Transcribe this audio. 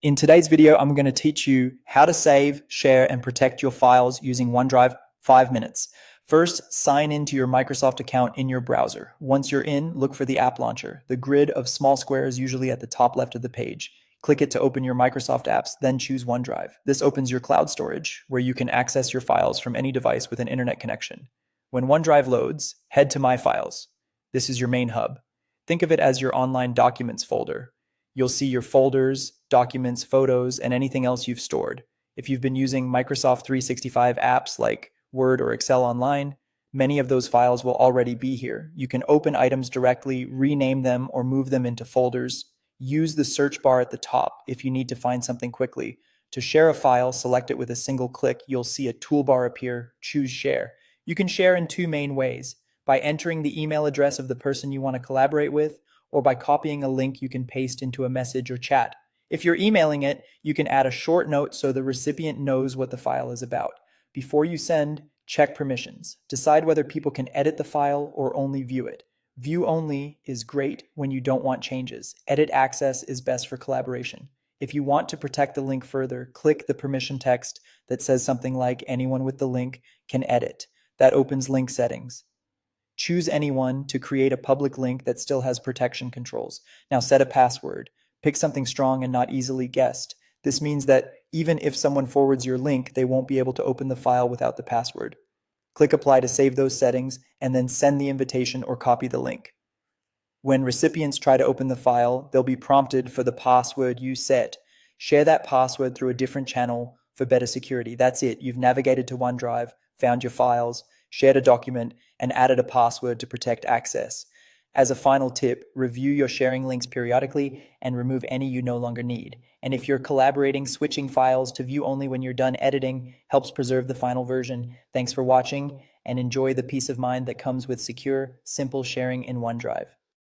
In today's video, I'm going to teach you how to save, share, and protect your files using OneDrive 5 minutes. First, sign into your Microsoft account in your browser. Once you're in, look for the app launcher, the grid of small squares usually at the top left of the page. Click it to open your Microsoft apps, then choose OneDrive. This opens your cloud storage, where you can access your files from any device with an internet connection. When OneDrive loads, head to My Files. This is your main hub. Think of it as your online documents folder. You'll see your folders, documents, photos, and anything else you've stored. If you've been using Microsoft 365 apps like Word or Excel online, many of those files will already be here. You can open items directly, rename them, or move them into folders. Use the search bar at the top if you need to find something quickly. To share a file, select it with a single click. You'll see a toolbar appear. Choose Share. You can share in two main ways: by entering the email address of the person you want to collaborate with, or by copying a link you can paste into a message or chat. If you're emailing it, you can add a short note so the recipient knows what the file is about. Before you send, check permissions. Decide whether people can edit the file or only view it. View only is great when you don't want changes. Edit access is best for collaboration. If you want to protect the link further, click the permission text that says something like "anyone with the link can edit." That opens link settings. Choose anyone to create a public link that still has protection controls. Now set a password. Pick something strong and not easily guessed. This means that even if someone forwards your link, they won't be able to open the file without the password. Click Apply to save those settings, and then send the invitation or copy the link. When recipients try to open the file, they'll be prompted for the password you set. Share that password through a different channel for better security. That's it. You've navigated to OneDrive, found your files, shared a document, and added a password to protect access. As a final tip, review your sharing links periodically and remove any you no longer need. And if you're collaborating, switching files to view only when you're done editing helps preserve the final version. Thanks for watching, and enjoy the peace of mind that comes with secure, simple sharing in OneDrive.